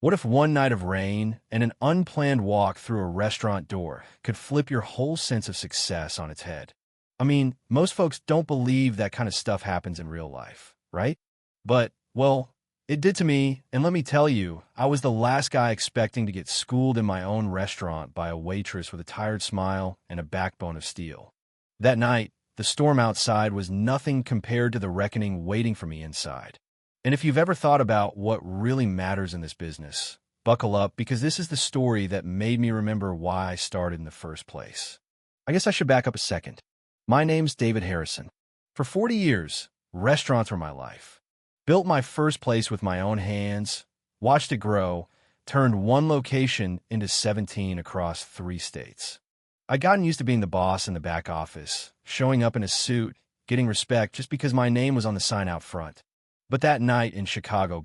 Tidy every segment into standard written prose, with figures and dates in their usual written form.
What if one night of rain and an unplanned walk through a restaurant door could flip your whole sense of success on its head? I mean, most folks don't believe that kind of stuff happens in real life, right? But, well, it did to me, and let me tell you, I was the last guy expecting to get schooled in my own restaurant by a waitress with a tired smile and a backbone of steel. That night, the storm outside was nothing compared to the reckoning waiting for me inside. And if you've ever thought about what really matters in this business, buckle up because this is the story that made me remember why I started in the first place. I guess I should back up a second. My name's David Harrison. For 40 years, restaurants were my life. Built my first place with my own hands, watched it grow, turned one location into 17 across 3 states. I'd gotten used to being the boss in the back office, showing up in a suit, getting respect just because my name was on the sign out front. But that night in Chicago,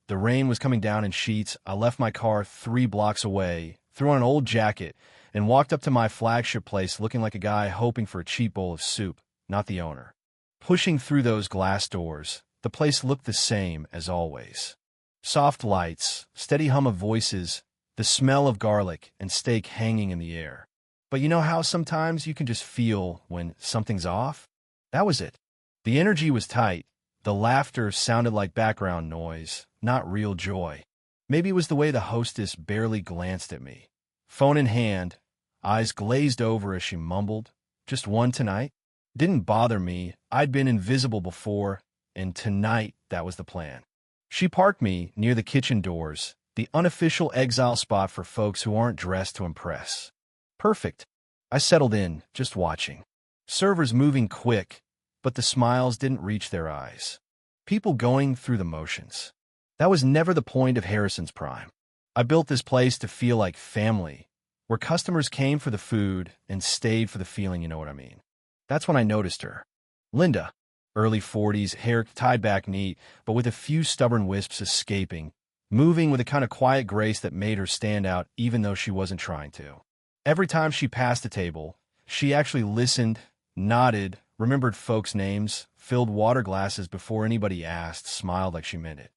the rain was coming down in sheets. I left my car 3 blocks away, threw on an old jacket, and walked up to my flagship place looking like a guy hoping for a cheap bowl of soup, not the owner. Pushing through those glass doors, the place looked the same as always. Soft lights, steady hum of voices, the smell of garlic and steak hanging in the air. But you know how sometimes you can just feel when something's off? That was it. The energy was tight. The laughter sounded like background noise, not real joy. Maybe it was the way the hostess barely glanced at me. Phone in hand, eyes glazed over as she mumbled, "Just one tonight?" Didn't bother me. I'd been invisible before, and tonight that was the plan. She parked me near the kitchen doors, the unofficial exile spot for folks who aren't dressed to impress. Perfect. I settled in, just watching. Servers moving quick, but the smiles didn't reach their eyes. People going through the motions. That was never the point of Harrison's Prime. I built this place to feel like family, where customers came for the food and stayed for the feeling, you know what I mean. That's when I noticed her. Linda, early 40s, hair tied back neat, but with a few stubborn wisps escaping, moving with a kind of quiet grace that made her stand out even though she wasn't trying to. Every time she passed the table, she actually listened, nodded, remembered folks' names, filled water glasses before anybody asked, smiled like she meant it.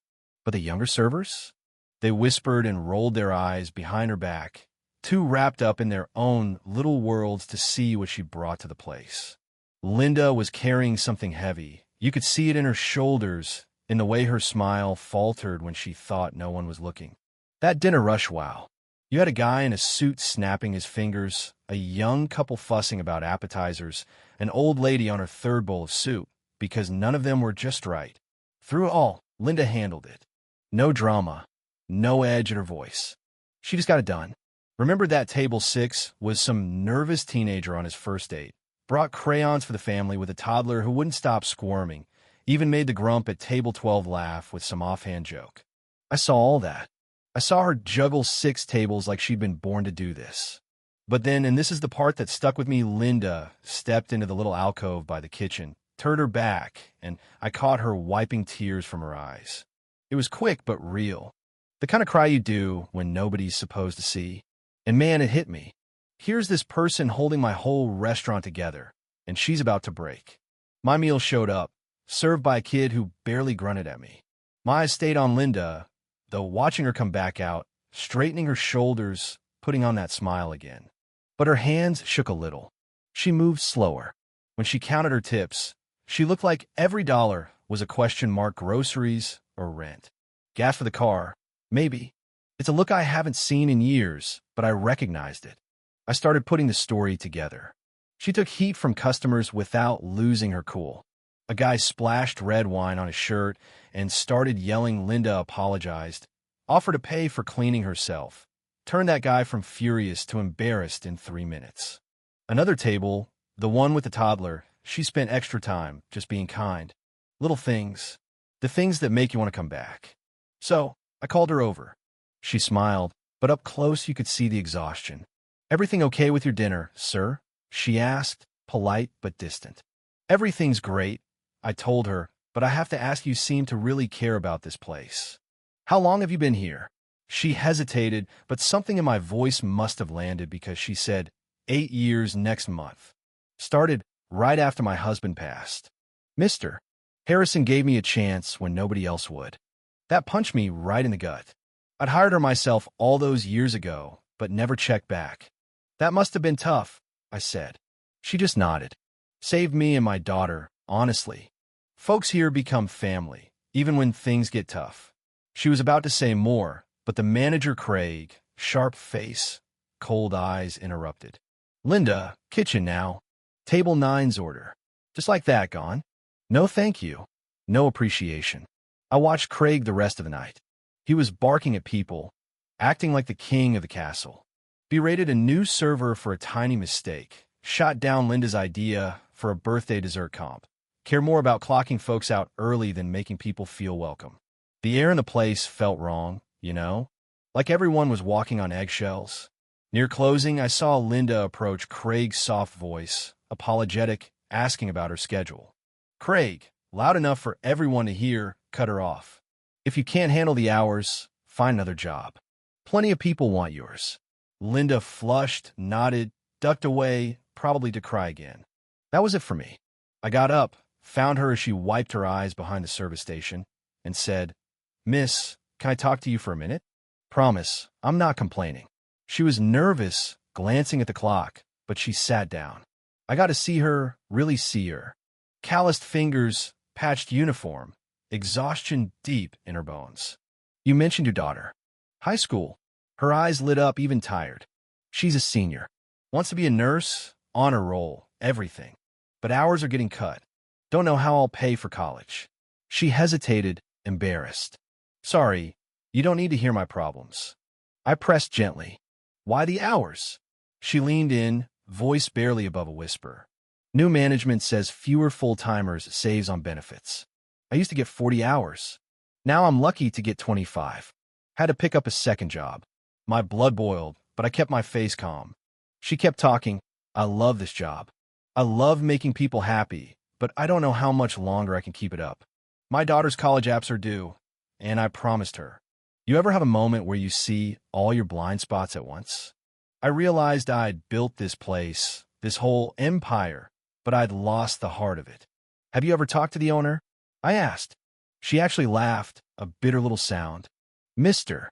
But the younger servers? They whispered and rolled their eyes behind her back, too wrapped up in their own little worlds to see what she brought to the place. Linda was carrying something heavy. You could see it in her shoulders, in the way her smile faltered when she thought no one was looking. That dinner rush, wow. You had a guy in a suit snapping his fingers, a young couple fussing about appetizers, an old lady on her 3rd bowl of soup, because none of them were just right. Through it all, Linda handled it. No drama, no edge in her voice. She just got it done. Remember that table 6 was some nervous teenager on his first date. Brought crayons for the family with a toddler who wouldn't stop squirming, even made the grump at table 12 laugh with some offhand joke. I saw all that. I saw her juggle 6 tables like she'd been born to do this. But then, and this is the part that stuck with me, Linda stepped into the little alcove by the kitchen, turned her back, and I caught her wiping tears from her eyes. It was quick but real. The kind of cry you do when nobody's supposed to see. And man, it hit me. Here's this person holding my whole restaurant together, and she's about to break. My meal showed up, served by a kid who barely grunted at me. My eyes stayed on Linda, though watching her come back out, straightening her shoulders, putting on that smile again. But her hands shook a little. She moved slower. When she counted her tips, she looked like every dollar was a question mark: groceries or rent. Gas for the car, maybe. It's a look I haven't seen in years, but I recognized it. I started putting the story together. She took heat from customers without losing her cool. A guy splashed red wine on his shirt and started yelling. Linda apologized, offered to pay for cleaning herself, turned that guy from furious to embarrassed in 3 minutes. Another table, the one with the toddler, she spent extra time just being kind. Little things, the things that make you want to come back. So I called her over. She smiled, but up close you could see the exhaustion. "Everything okay with your dinner, sir?" she asked, polite but distant. "Everything's great," I told her, "but I have to ask, you seem to really care about this place. How long have you been here?" She hesitated, but something in my voice must have landed because she said, 8 years next month. Started right after my husband passed. Mr. Harrison gave me a chance when nobody else would. That punched me right in the gut. I'd hired her myself all those years ago, but never checked back. That must have been tough, I said. She just nodded. Saved me and my daughter, honestly. Folks here become family, even when things get tough. She was about to say more, but the manager, Craig, sharp face, cold eyes, interrupted. Linda, kitchen now. Table 9's order. Just like that, gone. No thank you. No appreciation. I watched Craig the rest of the night. He was barking at people, acting like the king of the castle. Berated a new server for a tiny mistake. Shot down Linda's idea for a birthday dessert comp. Care more about clocking folks out early than making people feel welcome. The air in the place felt wrong, you know? Like everyone was walking on eggshells. Near closing, I saw Linda approach Craig's soft voice, apologetic, asking about her schedule. Craig, loud enough for everyone to hear, cut her off. If you can't handle the hours, find another job. Plenty of people want yours. Linda flushed, nodded, ducked away, probably to cry again. That was it for me. I got up, found her as she wiped her eyes behind the service station, and said, Miss, can I talk to you for a minute? Promise, I'm not complaining. She was nervous, glancing at the clock, but she sat down. I got to see her, really see her. Calloused fingers, patched uniform, exhaustion deep in her bones. You mentioned your daughter. High school. Her eyes lit up, even tired. She's a senior. Wants to be a nurse, honor roll, everything. But hours are getting cut. Don't know how I'll pay for college. She hesitated, embarrassed. Sorry, you don't need to hear my problems. I pressed gently. Why the hours? She leaned in, voice barely above a whisper. New management says fewer full-timers saves on benefits. I used to get 40 hours. Now I'm lucky to get 25. Had to pick up a second job. My blood boiled, but I kept my face calm. She kept talking. I love this job. I love making people happy, but I don't know how much longer I can keep it up. My daughter's college apps are due, and I promised her. You ever have a moment where you see all your blind spots at once? I realized I'd built this place, this whole empire, but I'd lost the heart of it. Have you ever talked to the owner? I asked. She actually laughed, a bitter little sound. Mr.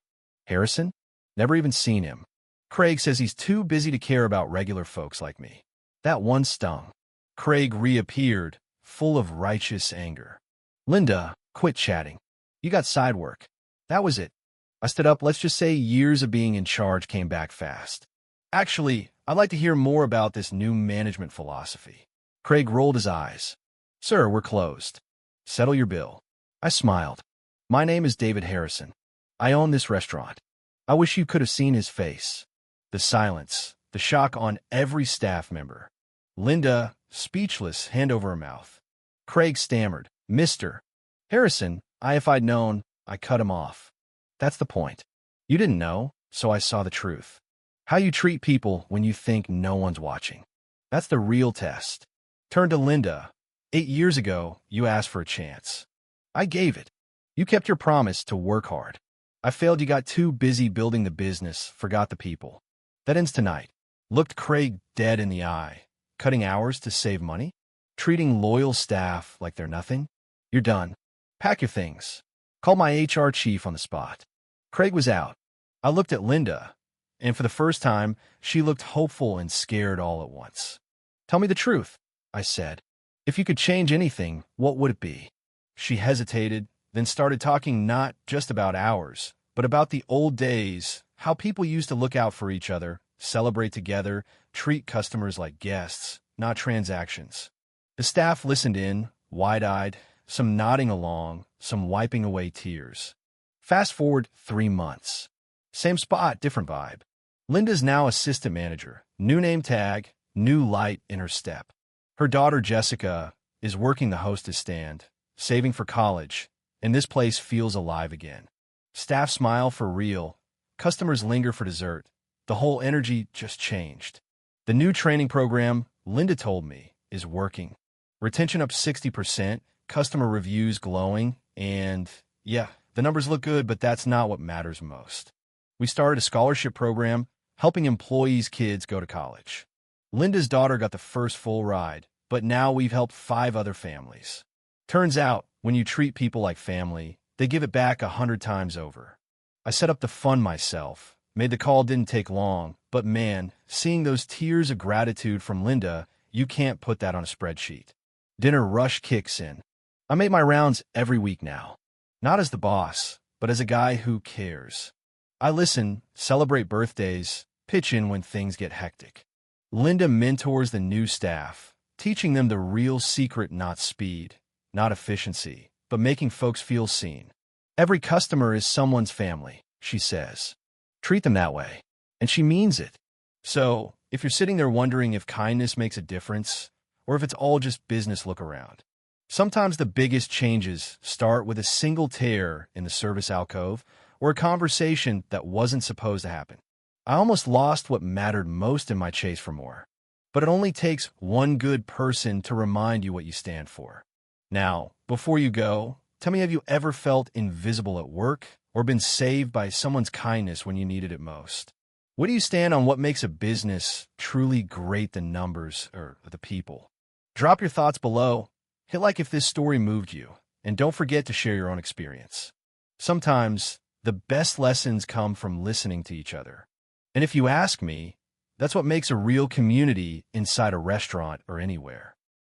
Harrison? Never even seen him. Craig says he's too busy to care about regular folks like me. That one stung. Craig reappeared, full of righteous anger. Linda, quit chatting. You got side work. That was it. I stood up. Let's just say years of being in charge came back fast. Actually, I'd like to hear more about this new management philosophy. Craig rolled his eyes. Sir, we're closed. Settle your bill. I smiled. My name is David Harrison. I own this restaurant. I wish you could have seen his face. The silence, the shock on every staff member. Linda, speechless, hand over her mouth. Craig stammered, Mr. Harrison, if I'd known, I cut him off. That's the point. You didn't know, so I saw the truth. How you treat people when you think no one's watching. That's the real test. Turn to Linda. 8 years ago, you asked for a chance. I gave it. You kept your promise to work hard. I failed. You got too busy building the business, forgot the people. That ends tonight. Looked Craig dead in the eye. Cutting hours to save money? Treating loyal staff like they're nothing? You're done. Pack your things. Call my HR chief on the spot. Craig was out. I looked at Linda, and for the first time, she looked hopeful and scared all at once. Tell me the truth, I said. If you could change anything, what would it be? She hesitated, then started talking not just about hours, but about the old days, how people used to look out for each other, celebrate together, treat customers like guests, not transactions. The staff listened in, wide-eyed, some nodding along, some wiping away tears. Fast forward 3 months. Same spot, different vibe. Linda's now assistant manager, new name tag, new light in her step. Her daughter Jessica is working the hostess stand, saving for college, and this place feels alive again. Staff smile for real. Customers linger for dessert. The whole energy just changed. The new training program, Linda told me, is working. Retention up 60%, customer reviews glowing, and yeah, the numbers look good, but that's not what matters most. We started a scholarship program, helping employees' kids go to college. Linda's daughter got the first full ride, but now we've helped 5 other families. Turns out, when you treat people like family, they give it back 100 times over. I set up the fund myself. Made the call didn't take long, but man, seeing those tears of gratitude from Linda, you can't put that on a spreadsheet. Dinner rush kicks in. I make my rounds every week now. Not as the boss, but as a guy who cares. I listen, celebrate birthdays, pitch in when things get hectic. Linda mentors the new staff, teaching them the real secret: not speed, not efficiency, but making folks feel seen. Every customer is someone's family, she says. Treat them that way. And she means it. So, if you're sitting there wondering if kindness makes a difference, or if it's all just business look around, sometimes the biggest changes start with a single tear in the service alcove or a conversation that wasn't supposed to happen. I almost lost what mattered most in my chase for more. But it only takes one good person to remind you what you stand for. Now, before you go, tell me, have you ever felt invisible at work or been saved by someone's kindness when you needed it most? Where do you stand on what makes a business truly great: the numbers or the people? Drop your thoughts below. Hit like if this story moved you, and don't forget to share your own experience. Sometimes, the best lessons come from listening to each other. And if you ask me, that's what makes a real community inside a restaurant or anywhere.